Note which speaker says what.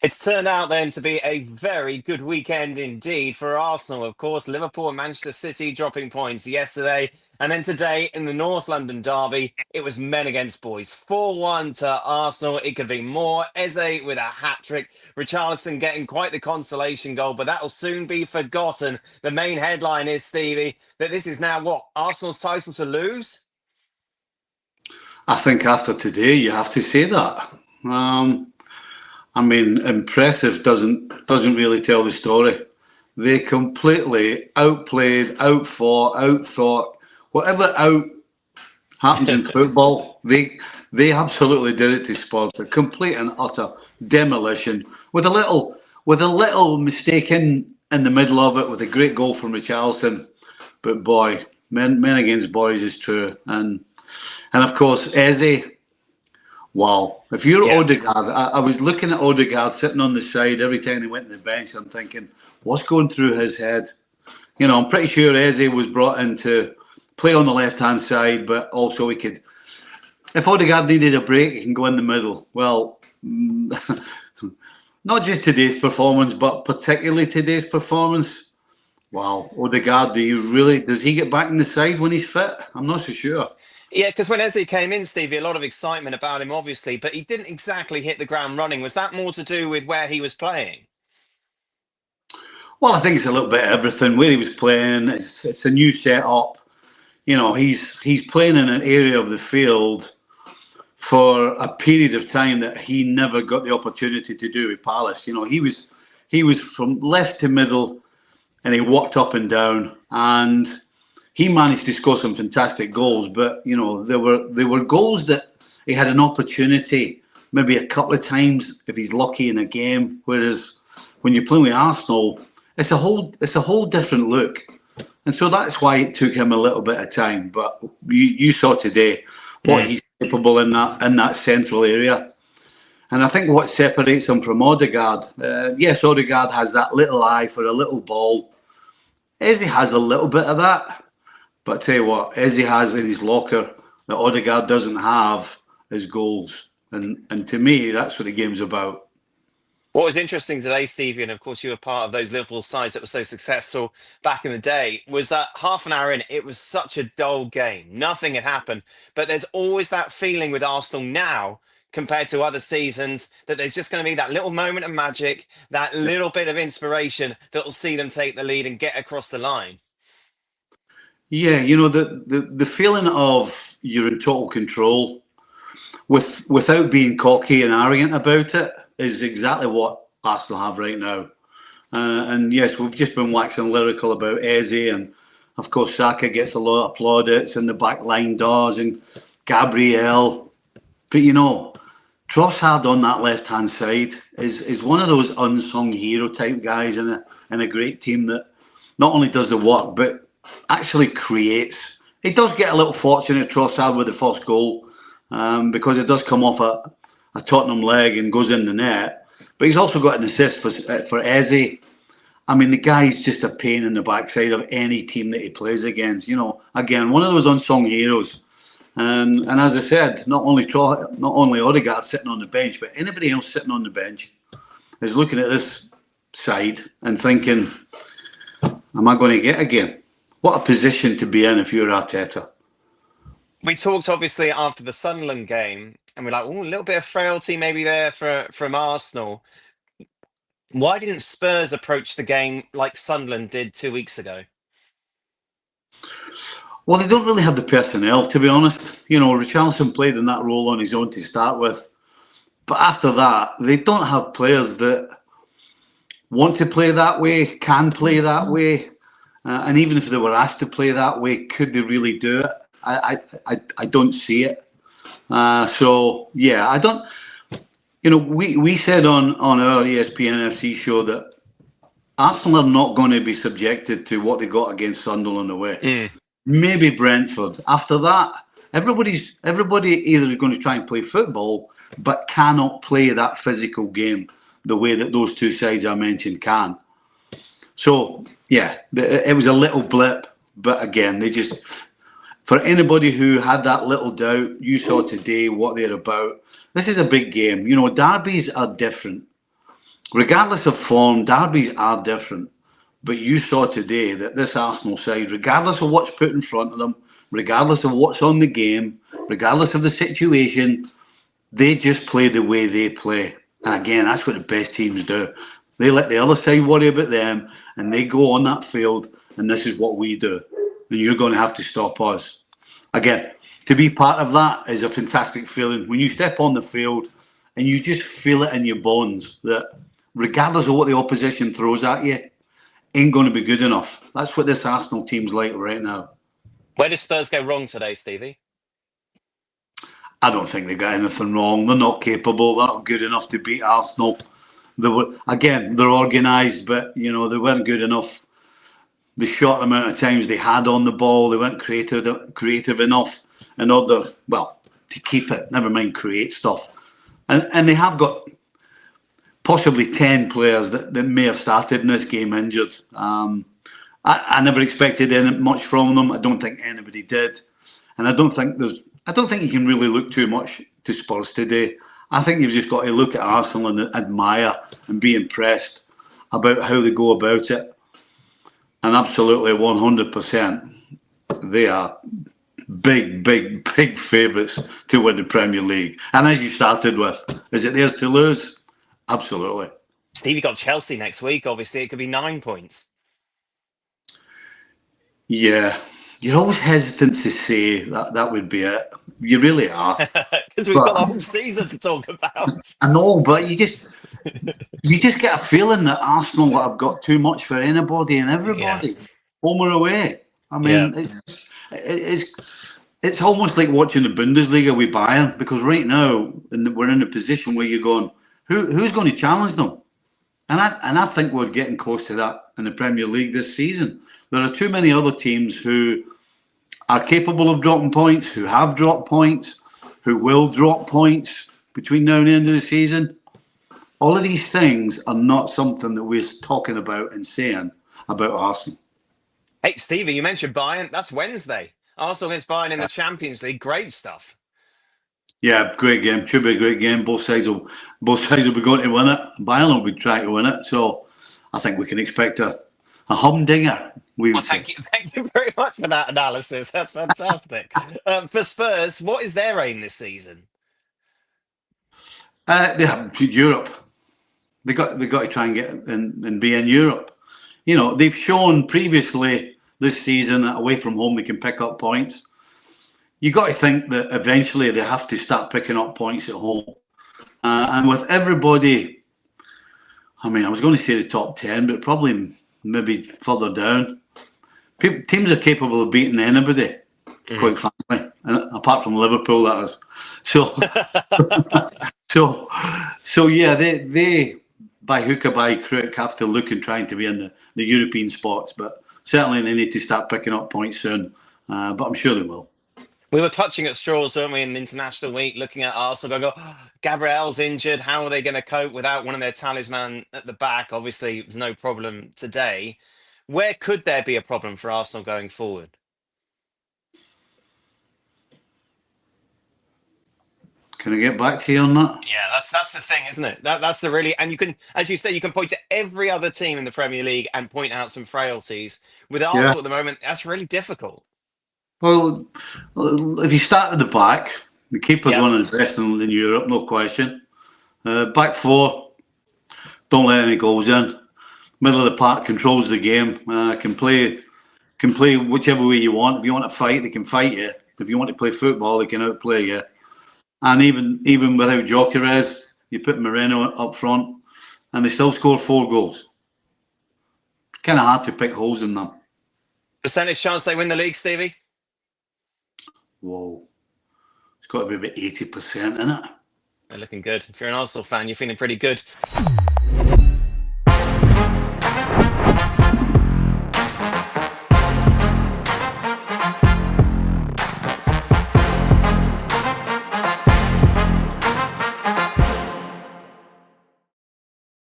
Speaker 1: It's turned out then to be a very good weekend indeed for Arsenal. Of course, Liverpool and Manchester City dropping points yesterday. And then today in the North London derby, it was men against boys. 4-1 to Arsenal. It could be more. Eze with a hat-trick. Richarlison getting quite the consolation goal, but that'll soon be forgotten. The main headline is, Stevie, that this is now what? Arsenal's title to lose?
Speaker 2: I think after today, you have to say that. I mean, impressive doesn't really tell the story. They completely outplayed, outfought, outthought. Whatever out happens in football, they absolutely did it to Spurs. A complete and utter demolition with a little mistake in the middle of it, with a great goal from Richarlison. But boy, men against boys is true, and of course Eze. Wow. If you're Odegaard, I was looking at Odegaard sitting on the side every time he went to the bench. I'm thinking, what's going through his head? You know, I'm pretty sure Eze was brought in to play on the left-hand side, but also he could, if Odegaard needed a break, he can go in the middle. Well, not just today's performance, but particularly today's performance. Wow. Odegaard, does he get back in the side when he's fit? I'm not so sure.
Speaker 1: Yeah, because when Ezie came in, Stevie, a lot of excitement about him, obviously, but he didn't exactly hit the ground running. Was that more to do with where he was playing?
Speaker 2: Well, I think it's a little bit of everything. Where he was playing, it's a new setup. You know, he's playing in an area of the field for a period of time that he never got the opportunity to do with Palace. You know, he was from left to middle, and he walked up and down, and he managed to score some fantastic goals, but you know there were goals that he had an opportunity maybe a couple of times if he's lucky in a game. Whereas when you're playing with Arsenal, it's a whole different look, and so that's why it took him a little bit of time. But you saw today what he's capable in that central area, and I think what separates him from Odegaard. Yes, Odegaard has that little eye for a little ball. Eze has a little bit of that. But I tell you what, Eze has in his locker that Odegaard doesn't have is goals. And to me, that's what the game's about.
Speaker 1: What was interesting today, Stevie, and of course you were part of those Liverpool sides that were so successful back in the day, was that half an hour in, it was such a dull game. Nothing had happened. But there's always that feeling with Arsenal now, compared to other seasons, that there's just going to be that little moment of magic, that little bit of inspiration that will see them take the lead and get across the line.
Speaker 2: Yeah, you know, the feeling of you're in total control without being cocky and arrogant about it is exactly what Arsenal have right now. And yes, we've just been waxing lyrical about Eze, and of course Saka gets a lot of plaudits, and the back line does, and Gabriel. But you know, Trossard on that left-hand side is one of those unsung hero type guys in a great team that not only does the work, but actually creates. He does get a little fortunate, Trossard, with the first goal, because it does come off a Tottenham leg and goes in the net. But he's also got an assist for Eze. I mean, the guy's just a pain in the backside of any team that he plays against. You know, again, one of those unsung heroes. And as I said, not only Odegaard sitting on the bench, but anybody else sitting on the bench is looking at this side and thinking, am I going to get again? What a position to be in if you're Arteta.
Speaker 1: We talked obviously after the Sunderland game, and we're like, oh, a little bit of frailty maybe there from Arsenal. Why didn't Spurs approach the game like Sunderland did 2 weeks ago?
Speaker 2: Well, they don't really have the personnel, to be honest. You know, Richarlison played in that role on his own to start with. But after that, they don't have players that want to play that way, can play that way. And even if they were asked to play that way, could they really do it? I don't see it. So yeah, I don't. You know, we said on our ESPN FC show that Arsenal are not going to be subjected to what they got against Sunderland away. Maybe Brentford. After that, everybody either is going to try and play football, but cannot play that physical game the way that those two sides I mentioned can. So, yeah, it was a little blip, but again, for anybody who had that little doubt, you saw today what they're about. This is a big game. You know, derbies are different. regardless of form, derbies are different. But you saw today that this Arsenal side, regardless of what's put in front of them, regardless of what's on the game, regardless of the situation, they just play the way they play. And again, that's what the best teams do. They let the other side worry about them, and they go on that field, and this is what we do. And you're going to have to stop us. Again, to be part of that is a fantastic feeling. When you step on the field and you just feel it in your bones that regardless of what the opposition throws at you, ain't going to be good enough. That's what this Arsenal team's like right now.
Speaker 1: Where did Spurs go wrong today, Stevie?
Speaker 2: I don't think they got anything wrong. They're not capable. They're not good enough to beat Arsenal. They're organised, but they weren't good enough. The short amount of times they had on the ball, they weren't creative enough in order, to keep it. Never mind create stuff. And they have got possibly 10 players that may have started in this game injured. I never expected much from them. I don't think anybody did, and I don't think you can really look too much to Spurs today. I think you've just got to look at Arsenal and admire and be impressed about how they go about it. And absolutely 100%, they are big, big, big favourites to win the Premier League. And as you started with, is it theirs to lose? Absolutely.
Speaker 1: Steve, you got Chelsea next week. Obviously, it could be 9 points.
Speaker 2: Yeah. You're always hesitant to say that would be it. You really are.
Speaker 1: Because we've got the whole season to talk about.
Speaker 2: I know, but you just get a feeling that Arsenal have got too much for anybody and everybody, home or away. I mean, it's almost like watching the Bundesliga with Bayern, because right now we're in a position where you're going, who's going to challenge them? And I think we're getting close to that in the Premier League this season. There are too many other teams who are capable of dropping points, who have dropped points, who will drop points between now and the end of the season. All of these things are not something that we're talking about and saying about Arsenal.
Speaker 1: Hey, Stevie, you mentioned Bayern. That's Wednesday. Arsenal against Bayern in the Champions League. Great stuff.
Speaker 2: Yeah, great game. Should be a great game. Both sides will be going to win it. Bayern will be trying to win it. So I think we can expect a humdinger.
Speaker 1: Well, thank you very much for that analysis. That's fantastic. For Spurs, what is their aim this season?
Speaker 2: They have Europe. They got to try and get and be in Europe. They've shown previously this season that away from home they can pick up points. You got to think that eventually they have to start picking up points at home. And with everybody, I was going to say the top 10, but probably maybe further down. Teams are capable of beating anybody, quite frankly, apart from Liverpool, that is. So yeah, they by hook or by crook have to look and trying to be in the European spots, but certainly they need to start picking up points soon. But I'm sure they will.
Speaker 1: We were clutching at straws, weren't we, in the international week, looking at Arsenal, going, Gabriel's injured. How are they going to cope without one of their talisman at the back? Obviously, there's no problem today. Where could there be a problem for Arsenal going forward?
Speaker 2: Can I get back to you on that?
Speaker 1: Yeah, that's the thing, isn't it? That's the really, and you can, as you say, you can point to every other team in the Premier League and point out some frailties. With Arsenal at the moment, that's really difficult.
Speaker 2: Well, if you start at the back, the keeper's one of the best in Europe, no question. Back four, don't let any goals in. Middle of the park controls the game. Can play whichever way you want. If you want to fight, they can fight you. If you want to play football, they can outplay you. And even without Gyökeres, you put Moreno up front, and they still score 4 goals. Kind of hard to pick holes in them.
Speaker 1: Percentage chance they win the league, Stevie?
Speaker 2: Whoa. It's got to be about 80%, isn't it?
Speaker 1: They're looking good. If you're an Arsenal fan, you're feeling pretty good.